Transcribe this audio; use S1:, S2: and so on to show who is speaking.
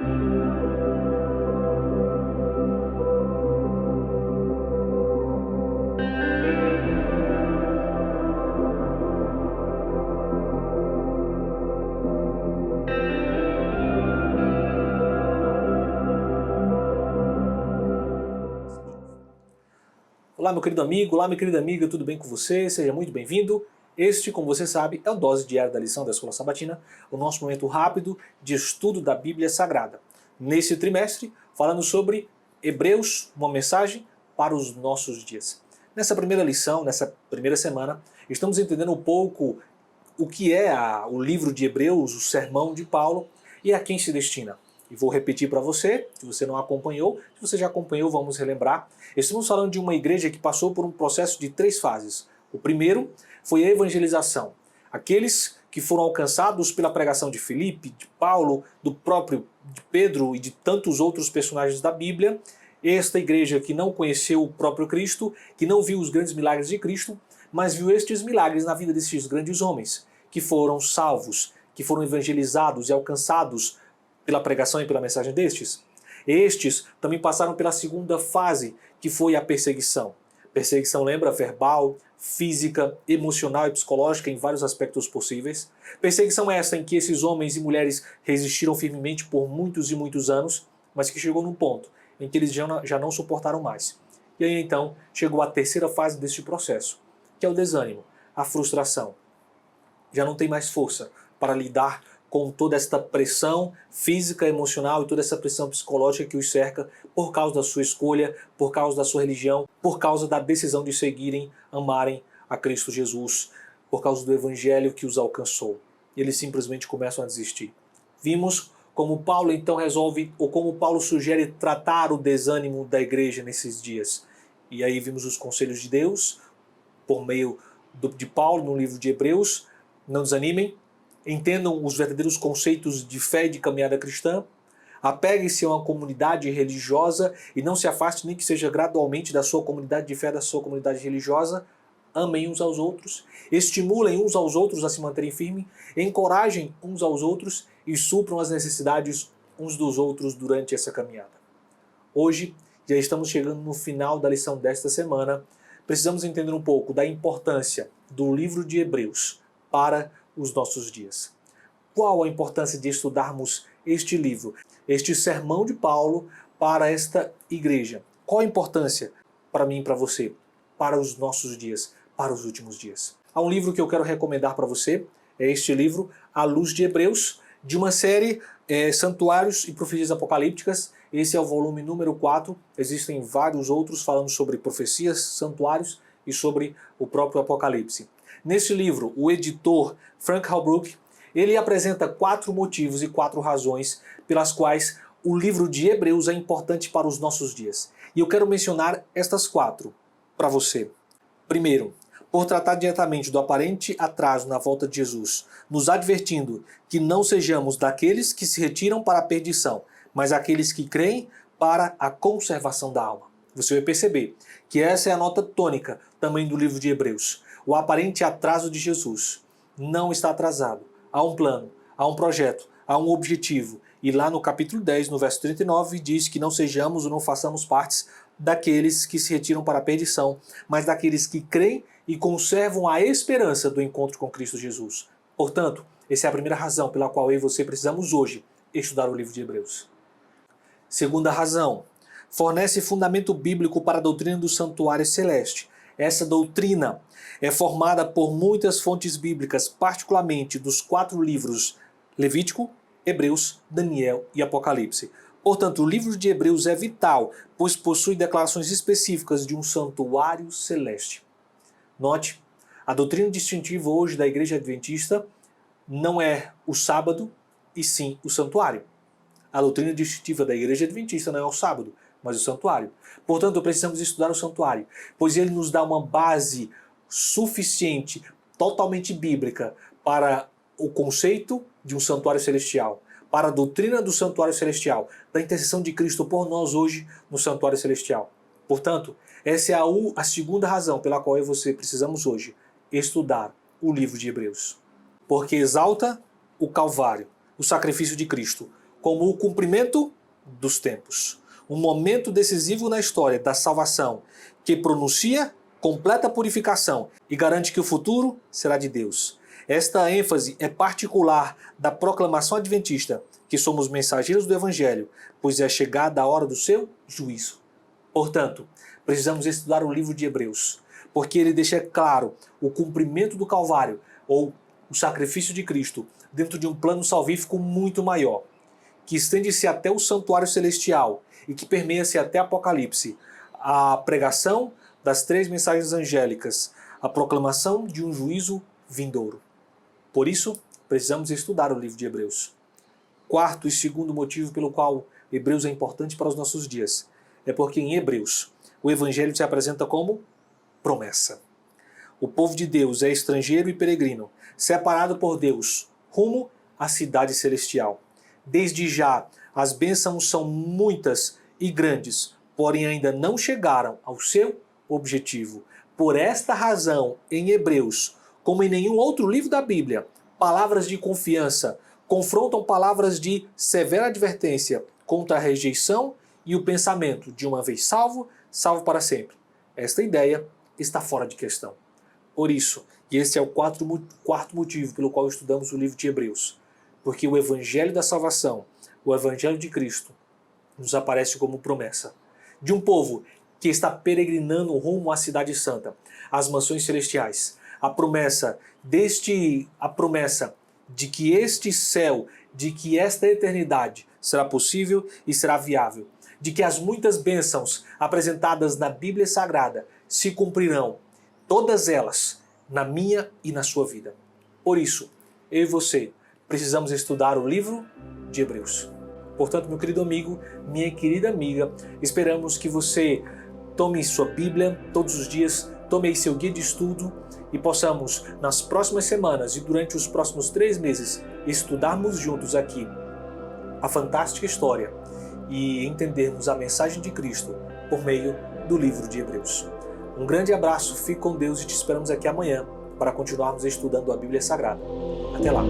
S1: Olá, meu querido amigo, olá, minha querida amiga, tudo bem com você? Seja muito bem-vindo. Este, como você sabe, é o Dose Diária da Lição da Escola Sabatina, o nosso momento rápido de estudo da Bíblia Sagrada. Nesse trimestre, falando sobre Hebreus, uma mensagem para os nossos dias. Nessa primeira lição, nessa primeira semana, estamos entendendo um pouco o que é o livro de Hebreus, o sermão de Paulo, e a quem se destina. E vou repetir para você, se você não acompanhou. Se você já acompanhou, vamos relembrar. Estamos falando de uma igreja que passou por um processo de 3 fases. O primeiro foi a evangelização. Aqueles que foram alcançados pela pregação de Filipe, de Paulo, do próprio de Pedro e de tantos outros personagens da Bíblia. Esta igreja que não conheceu o próprio Cristo, que não viu os grandes milagres de Cristo, mas viu estes milagres na vida destes grandes homens, que foram salvos, que foram evangelizados e alcançados pela pregação e pela mensagem destes. Estes também passaram pela segunda fase, que foi a perseguição. Perseguição, lembra, verbal, física, emocional e psicológica em vários aspectos possíveis. Perseguição essa em que esses homens e mulheres resistiram firmemente por muitos e muitos anos, mas que chegou num ponto em que eles já não suportaram mais. E aí então chegou a terceira fase deste processo, que é o desânimo, a frustração. Já não tem mais força para lidar com toda esta pressão física, emocional e toda essa pressão psicológica que os cerca por causa da sua escolha, por causa da sua religião, por causa da decisão de seguirem, amarem a Cristo Jesus, por causa do evangelho que os alcançou. Eles simplesmente começam a desistir. Vimos como Paulo então resolve, ou como Paulo sugere tratar o desânimo da igreja nesses dias. E aí vimos os conselhos de Deus, por meio de Paulo no livro de Hebreus. Não desanimem. Entendam os verdadeiros conceitos de fé e de caminhada cristã. Apeguem-se a uma comunidade religiosa e não se afaste nem que seja gradualmente da sua comunidade de fé, da sua comunidade religiosa. Amem uns aos outros, estimulem uns aos outros a se manterem firmes, encorajem uns aos outros e supram as necessidades uns dos outros durante essa caminhada. Hoje, já estamos chegando no final da lição desta semana. Precisamos entender um pouco da importância do livro de Hebreus para os nossos dias. Qual a importância de estudarmos este livro, este sermão de Paulo para esta igreja? Qual a importância para mim e para você, para os nossos dias, para os últimos dias? Há um livro que eu quero recomendar para você, é este livro, A Luz de Hebreus, de uma série Santuários e Profecias Apocalípticas. Esse é o volume número 4, existem vários outros falando sobre profecias, santuários e sobre o próprio Apocalipse. Nesse livro, o editor Frank Holbrook, ele apresenta 4 motivos e 4 razões pelas quais o livro de Hebreus é importante para os nossos dias. E eu quero mencionar estas 4 para você. Primeiro, por tratar diretamente do aparente atraso na volta de Jesus, nos advertindo que não sejamos daqueles que se retiram para a perdição, mas aqueles que creem para a conservação da alma. Você vai perceber que essa é a nota tônica também do livro de Hebreus. O aparente atraso de Jesus não está atrasado. Há um plano, há um projeto, há um objetivo. E lá no capítulo 10, no verso 39, diz que não sejamos ou não façamos partes daqueles que se retiram para a perdição, mas daqueles que creem e conservam a esperança do encontro com Cristo Jesus. Portanto, essa é a primeira razão pela qual eu e você precisamos hoje estudar o livro de Hebreus. Segunda razão, fornece fundamento bíblico para a doutrina do santuário celeste. Essa doutrina é formada por muitas fontes bíblicas, particularmente dos 4 livros Levítico, Hebreus, Daniel e Apocalipse. Portanto, o livro de Hebreus é vital, pois possui declarações específicas de um santuário celeste. Note, a doutrina distintiva hoje da Igreja Adventista não é o sábado, e sim o santuário. A doutrina distintiva da Igreja Adventista não é o sábado, mas o santuário. Portanto, precisamos estudar o santuário, pois ele nos dá uma base suficiente, totalmente bíblica, para o conceito de um santuário celestial, para a doutrina do santuário celestial, da intercessão de Cristo por nós hoje no santuário celestial. Portanto, essa é a segunda razão pela qual eu e você precisamos hoje estudar o livro de Hebreus. Porque exalta o Calvário, o sacrifício de Cristo, como o cumprimento dos tempos. Um momento decisivo na história da salvação que pronuncia completa purificação e garante que o futuro será de Deus. Esta ênfase é particular da proclamação adventista, que somos mensageiros do Evangelho, pois é chegada a hora do seu juízo. Portanto, precisamos estudar o livro de Hebreus, porque ele deixa claro o cumprimento do Calvário, ou o sacrifício de Cristo, dentro de um plano salvífico muito maior, que estende-se até o santuário celestial e que permeia-se até Apocalipse. A pregação das 3 mensagens angélicas, a proclamação de um juízo vindouro. Por isso, precisamos estudar o livro de Hebreus. Quarto e segundo motivo pelo qual Hebreus é importante para os nossos dias é porque em Hebreus o Evangelho se apresenta como promessa. O povo de Deus é estrangeiro e peregrino, separado por Deus, rumo à cidade celestial. Desde já, as bênçãos são muitas e grandes, porém ainda não chegaram ao seu objetivo. Por esta razão, em Hebreus, como em nenhum outro livro da Bíblia, palavras de confiança confrontam palavras de severa advertência contra a rejeição e o pensamento de uma vez salvo, salvo para sempre. Esta ideia está fora de questão. Por isso, e esse é o quarto motivo pelo qual estudamos o livro de Hebreus, porque o Evangelho da salvação, o Evangelho de Cristo, nos aparece como promessa de um povo que está peregrinando rumo à cidade santa, às mansões celestiais. A promessa de que este céu, de que esta eternidade será possível e será viável, de que as muitas bênçãos apresentadas na Bíblia Sagrada se cumprirão, todas elas, na minha e na sua vida. Por isso, eu e você precisamos estudar o livro de Hebreus. Portanto, meu querido amigo, minha querida amiga, esperamos que você tome sua Bíblia todos os dias, tome aí seu guia de estudo e possamos, nas próximas semanas e durante os próximos 3 meses, estudarmos juntos aqui a fantástica história e entendermos a mensagem de Cristo por meio do livro de Hebreus. Um grande abraço, fique com Deus e te esperamos aqui amanhã para continuarmos estudando a Bíblia Sagrada. Até lá!